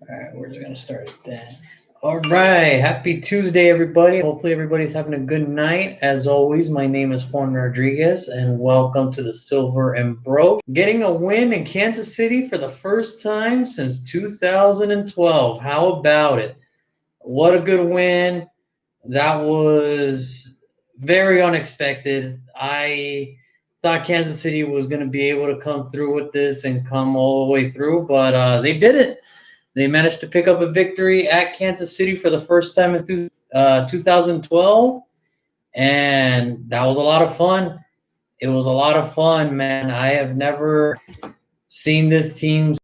All right, we're just gonna start it then. All right, happy Tuesday, everybody. Hopefully, everybody's having a good night. As always, my name is Juan Rodriguez, and welcome to the Silver and Bro. Getting a win in Kansas City for the first time since 2012. How about it? What a good win! That was very unexpected. I thought Kansas City was going to be able to come through with this and come all the way through, but they did it. They managed to pick up a victory at Kansas City for the first time in 2012, and that was a lot of fun. It was a lot of fun, man. I have never seen this team.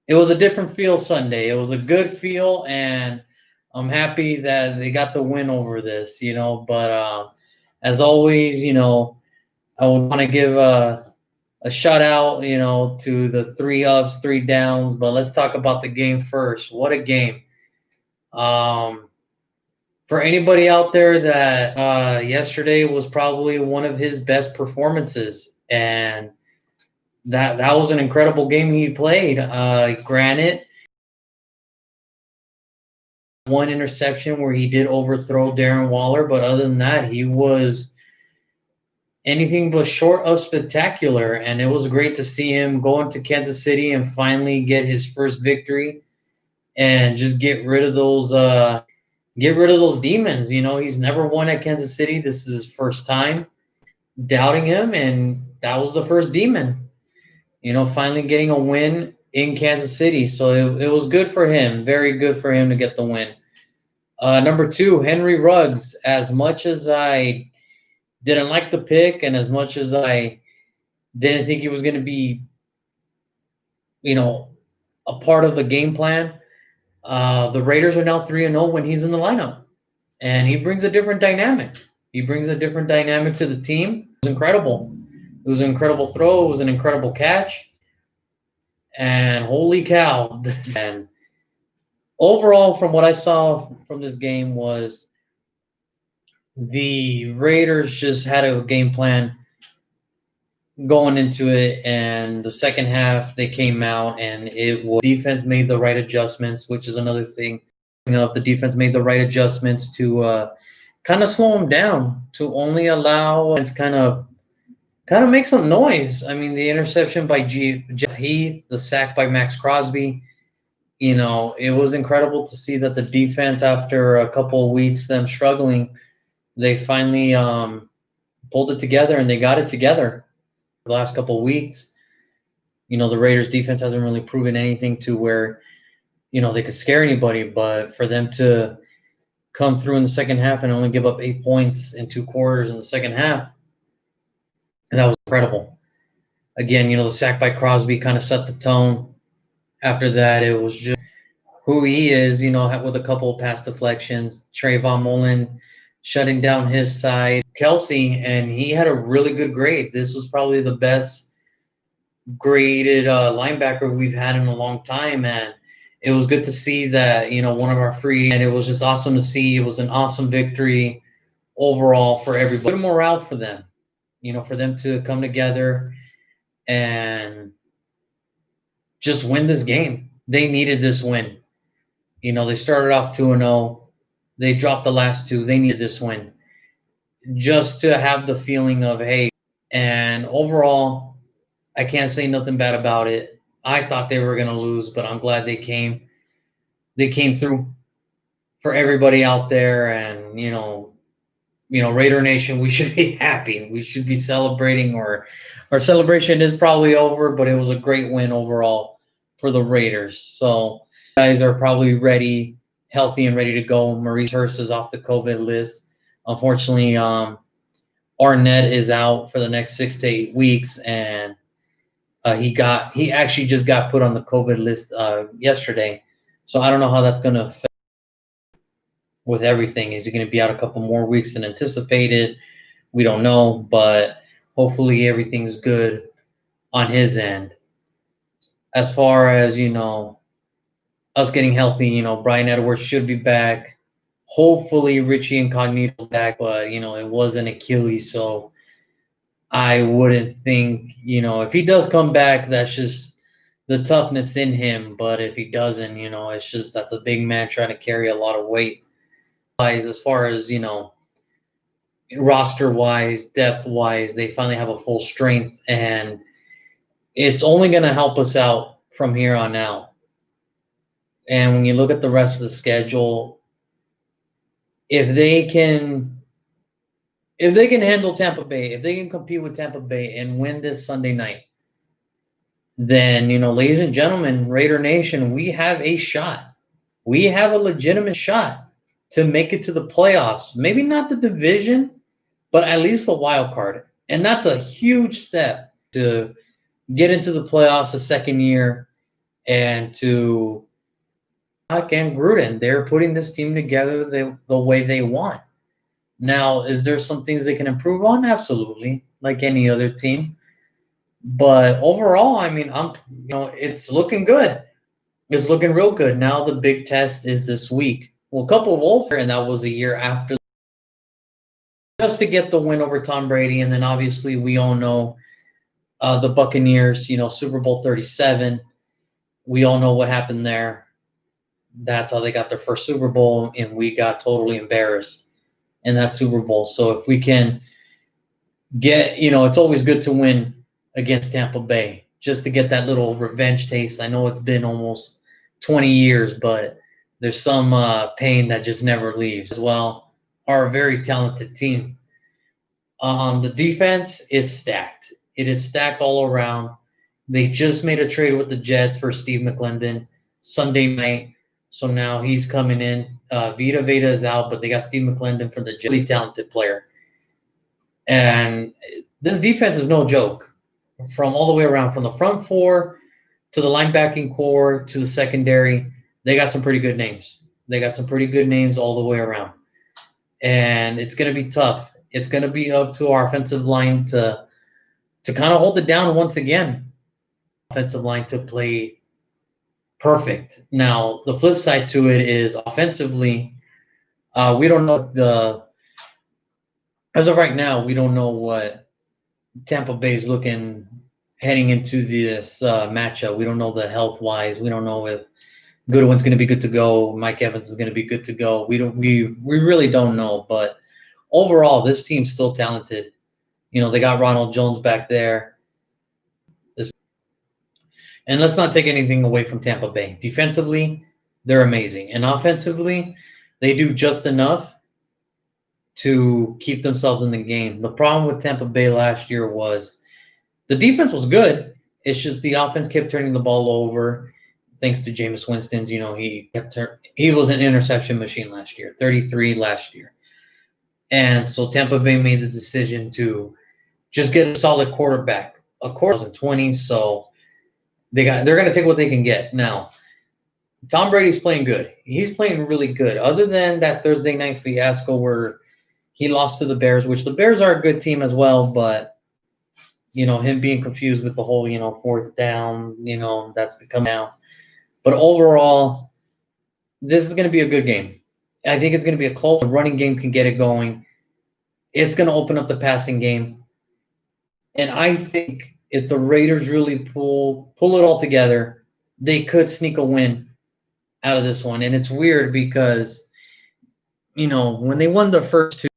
It was a different feel Sunday. It was a good feel, and I'm happy that they got the win over this. But as always, I would want to give a shout out, to the 3 ups, 3 downs. But let's talk about the game first. What a game! Um, for anybody out there that yesterday was probably one of his best performances, and that was an incredible game he played. Granted, one interception where he did overthrow Darren Waller, but other than that, he was anything but short of spectacular. And it was great to see him go into Kansas City and finally get his first victory and just get rid of those demons. He's never won at Kansas City. This is his first time doubting him, and that was the first demon. Finally getting a win in Kansas City. So it was good for him. Very good for him to get the win. Number two, Henry Ruggs. As much as I didn't like the pick, and as much as I didn't think he was going to be, you know, a part of the game plan, the Raiders are now 3-0 when he's in the lineup, and he brings a different dynamic. He brings a different dynamic to the team. It was incredible. It was an incredible throw. It was an incredible catch, and holy cow! And overall, from what I saw from this game, was the Raiders just had a game plan going into it, and the second half they came out and it was defense made the right adjustments, which is another thing. The defense made the right adjustments to kind of slow them down, to only allow and kind of make some noise. I mean, the interception by Jeff Heath, the sack by Max Crosby. It was incredible to see that the defense, after a couple of weeks them struggling, they finally pulled it together, and they got it together the last couple of weeks. The Raiders defense hasn't really proven anything to where, they could scare anybody, but for them to come through in the second half and only give up 8 points in 2 quarters in the second half, and that was incredible. Again, the sack by Crosby kind of set the tone. After that, it was just who he is, with a couple of pass deflections. Trayvon Mullen shutting down his side. Kelsey, and he had a really good grade. This was probably the best graded linebacker we've had in a long time, and it was good to see that, one of our free, and it was just awesome to see. It was an awesome victory overall for everybody. Good morale for them, for them to come together and just win this game. They needed this win. They started off 2-0. They dropped the last two. They needed this win just to have the feeling of, hey, and overall, I can't say nothing bad about it. I thought they were going to lose, but I'm glad they came. They came through for everybody out there, and Raider Nation, we should be happy. We should be celebrating, or our celebration is probably over, but it was a great win overall for the Raiders. So guys are probably ready, healthy and ready to go. Maurice Hurst is off the COVID list. Unfortunately, Arnett is out for the next 6 to 8 weeks, and he actually just got put on the COVID list yesterday. So I don't know how that's going to affect with everything. Is he going to be out a couple more weeks than anticipated? We don't know, but hopefully everything's good on his end. As far as, us getting healthy, Brian Edwards should be back. Hopefully Richie Incognito's back, but, it was an Achilles, so I wouldn't think, if he does come back, that's just the toughness in him. But if he doesn't, it's just that's a big man trying to carry a lot of weight. As far as roster wise, depth wise, they finally have a full strength, and it's only going to help us out from here on out. And when you look at the rest of the schedule, if they can handle Tampa Bay, if they can compete with Tampa Bay and win this Sunday night, then, ladies and gentlemen, Raider Nation, we have a shot. We have a legitimate shot to make it to the playoffs. Maybe not the division, but at least the wild card. And that's a huge step to get into the playoffs the second year, and to and Gruden, they're putting this team together the way they want. Now, is there some things they can improve on? Absolutely, like any other team. But overall, I mean, it's looking good. It's looking real good. Now the big test is this week. Well, a couple of Wolf, and that was a year after, just to get the win over Tom Brady, and then obviously we all know the Buccaneers. Super Bowl 37. We all know what happened there. That's how they got their first Super Bowl, and we got totally embarrassed in that Super Bowl. So if we can get, it's always good to win against Tampa Bay, just to get that little revenge taste. I know it's been almost 20 years, but there's some pain that just never leaves. As well, are a very talented team. The defense is stacked. It is stacked all around. They just made a trade with the Jets for Steve McClendon Sunday night. So now he's coming in. Vita Veda is out, but they got Steve McClendon for the Jets. Really talented player. And this defense is no joke. From all the way around, from the front four to the linebacking core to the secondary, they got some pretty good names. They got some pretty good names all the way around. And it's going to be tough. It's going to be up to our offensive line to kind of hold it down once again. Offensive line to play perfect. Now, the flip side to it is offensively, we don't know as of right now, we don't know what Tampa Bay is looking heading into this matchup. We don't know the health-wise. We don't know if Goodwin's going to be good to go. Mike Evans is going to be good to go. We really don't know. But overall, this team's still talented. They got Ronald Jones back there. And let's not take anything away from Tampa Bay. Defensively, they're amazing. And offensively, they do just enough to keep themselves in the game. The problem with Tampa Bay last year was the defense was good. It's just the offense kept turning the ball over. Thanks to Jameis Winston's, he was an interception machine last year, 33 last year. And so Tampa Bay made the decision to just get a solid quarterback. A quarter 2020, so they're going to take what they can get. Now, Tom Brady's playing good. He's playing really good. Other than that Thursday night fiasco where he lost to the Bears, which the Bears are a good team as well, but him being confused with the whole, fourth down, that's become now. But overall, this is going to be a good game. I think it's going to be a close. The running game can get it going. It's going to open up the passing game. And I think if the Raiders really pull it all together, they could sneak a win out of this one. And it's weird because, when they won the first two,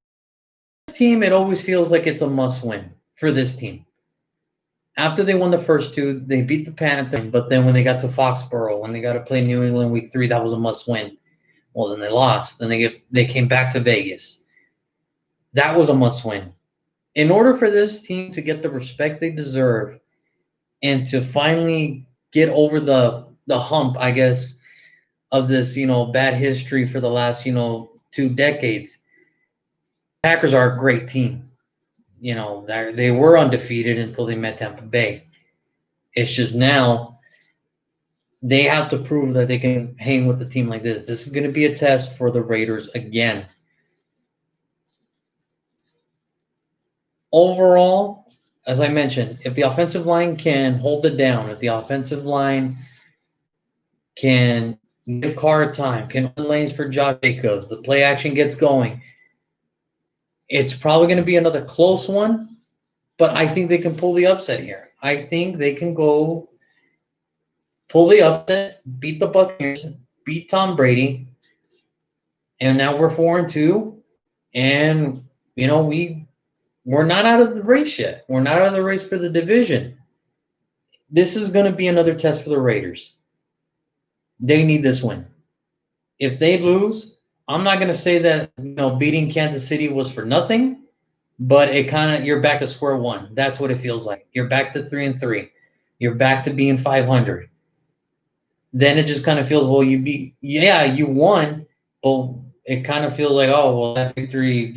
team, it always feels like it's a must-win for this team. After they won the first two, they beat the Panthers, but then when they got to Foxborough, when they got to play New England week 3, that was a must-win. Well, then they lost. Then they came back to Vegas. That was a must-win. In order for this team to get the respect they deserve and to finally get over the hump, I guess, of this, bad history for the last, 2 decades, Packers are a great team. They were undefeated until they met Tampa Bay. It's just now they have to prove that they can hang with a team like this. This is going to be a test for the Raiders again. Overall, as I mentioned, if the offensive line can hold it down, if the offensive line can give Carr time, can run lanes for Josh Jacobs, the play action gets going, it's probably going to be another close one, but I think they can pull the upset here. I think they can go pull the upset, beat the Buccaneers, beat Tom Brady, and now we're 4-2, and we're not out of the race yet. We're not out of the race for the division. This is going to be another test for the Raiders. They need this win. If they lose, I'm not going to say that beating Kansas City was for nothing, but you're back to square one. That's what it feels like. You're back to 3-3. You're back to being 500. Then it just kind of feels, well, you won, but it kind of feels like, oh, well, that victory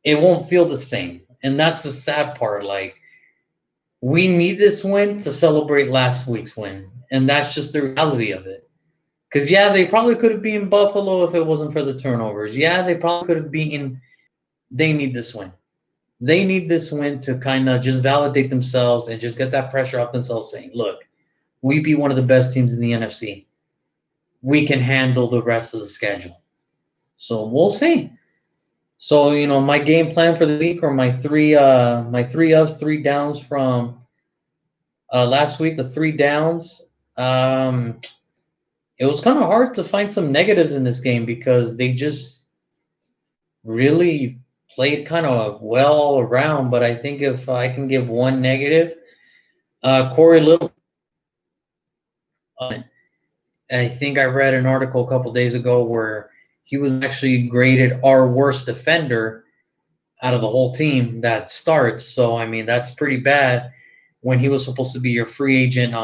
it won't feel the same. And that's the sad part. Like, we need this win to celebrate last week's win. And that's just the reality of it. Because, yeah, they probably could have beaten Buffalo if it wasn't for the turnovers. Yeah, they probably could have beaten. They need this win. They need this win to kind of just validate themselves and just get that pressure off themselves saying, look, we beat one of the best teams in the NFC. We can handle the rest of the schedule. So we'll see. So, my game plan for the week, or my three ups, three downs from last week, the three downs. It was kind of hard to find some negatives in this game because they just really played kind of well all around. But I think if I can give one negative, Corey Little. I think I read an article a couple days ago where he was actually graded our worst defender out of the whole team that starts. So, I mean, that's pretty bad when he was supposed to be your free agent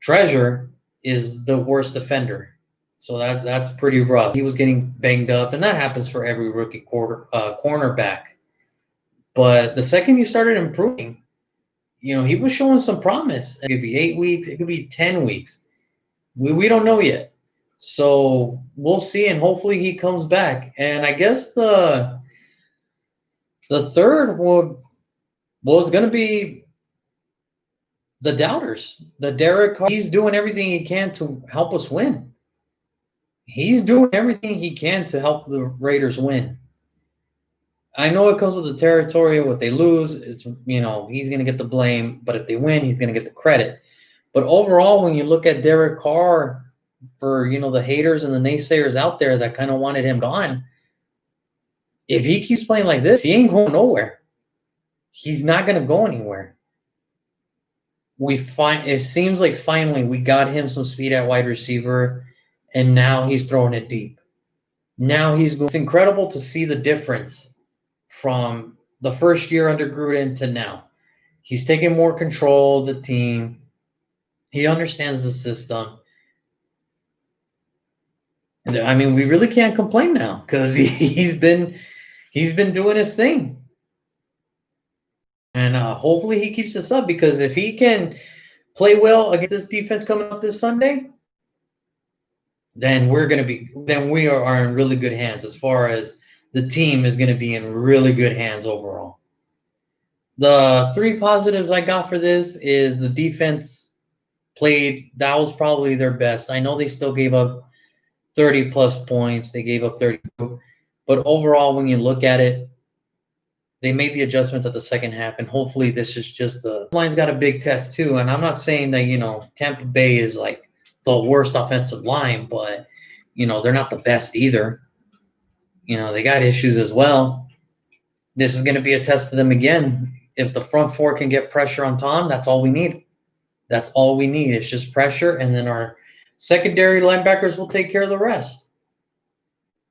treasure is the worst defender. So that's pretty rough. He was getting banged up, and that happens for every rookie cornerback. But the second he started improving, he was showing some promise. It could be 8 weeks. It could be 10 weeks. We don't know yet. So we'll see, and hopefully he comes back. And I guess the third it's going to be the doubters. The Derek Carr, he's doing everything he can to help us win. He's doing everything he can to help the Raiders win. I know it comes with the territory of what they lose. It's, he's going to get the blame, but if they win, he's going to get the credit. But overall, when you look at Derek Carr, for, the haters and the naysayers out there that kind of wanted him gone, if he keeps playing like this, he ain't going nowhere. He's not going to go anywhere. It seems like finally we got him some speed at wide receiver, and now he's throwing it deep. Now it's incredible to see the difference from the first year under Gruden to now. He's taking more control of the team. He understands the system. I mean, we really can't complain now because he's been doing his thing. And hopefully he keeps this up, because if he can play well against this defense coming up this Sunday, then we are in really good hands, as far as the team is going to be in really good hands overall. The three positives I got for this is the defense played. That was probably their best. I know they still gave up 30 plus points. They gave up 32. But overall, when you look at it, they made the adjustments at the second half, and hopefully this is just the line's got a big test too. And I'm not saying that, Tampa Bay is like the worst offensive line, but, they're not the best either. They got issues as well. This is going to be a test to them again. If the front four can get pressure on Tom, that's all we need. That's all we need. It's just pressure, and then our secondary linebackers will take care of the rest.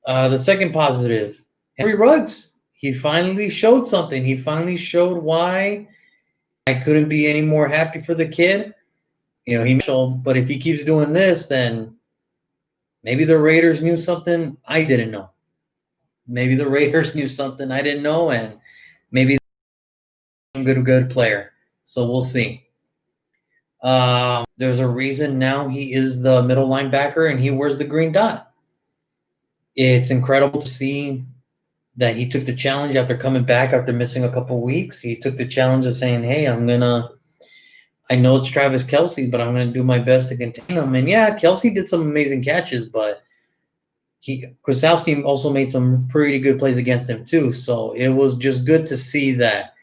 The second positive, Henry Ruggs. He finally showed something. He finally showed why I couldn't be any more happy for the kid. But if he keeps doing this, then maybe the Raiders knew something I didn't know. Maybe the Raiders knew something I didn't know, and maybe I'm a good player. So we'll see. There's a reason now he is the middle linebacker and he wears the green dot. It's incredible to see that he took the challenge after coming back after missing a couple of weeks. He took the challenge of saying, hey, I know it's Travis Kelce, but I'm going to do my best to contain him. And yeah, Kelce did some amazing catches, but Kosowski also made some pretty good plays against him too. So it was just good to see that,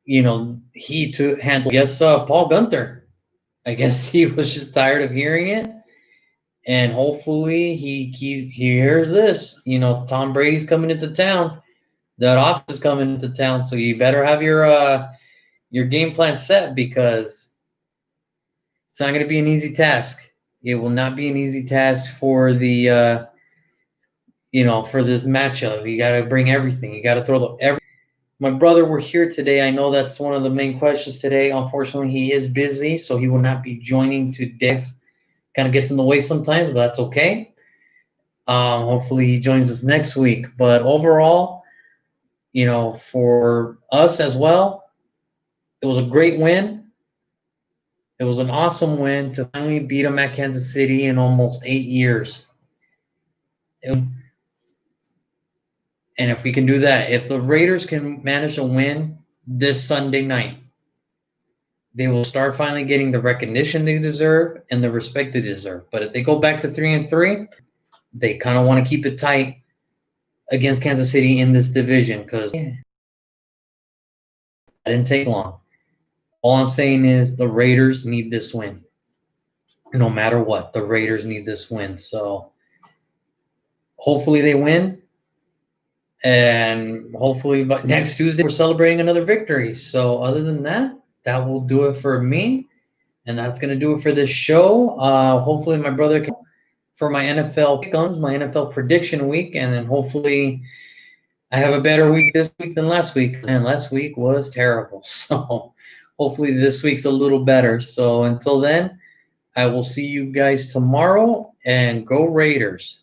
he handled, Paul Gunther. I guess he was just tired of hearing it, and hopefully he hears this. You know, Tom Brady's coming into town. That office is coming into town, so you better have your game plan set, because it's not going to be an easy task. It will not be an easy task for the for this matchup. You got to bring everything. You got to throw every. My brother, we're here today. I know that's one of the main questions today. Unfortunately, he is busy, so he will not be joining today. Kind of gets in the way sometimes, but that's okay. Hopefully, he joins us next week. But overall, for us as well, it was a great win. It was an awesome win to finally beat them at Kansas City in almost 8 years. And if we can do that, if the Raiders can manage to win this Sunday night, they will start finally getting the recognition they deserve and the respect they deserve. But if they go back to 3-3, they kind of want to keep it tight against Kansas City in this division, because it didn't take long. All I'm saying is the Raiders need this win. No matter what, the Raiders need this win. So hopefully they win. And hopefully by next Tuesday, we're celebrating another victory. So other than that, that will do it for me. And that's going to do it for this show. Hopefully my brother can for my NFL pick-ems, my NFL prediction week. And then hopefully I have a better week this week than last week. And last week was terrible. So hopefully this week's a little better. So until then, I will see you guys tomorrow, and go Raiders.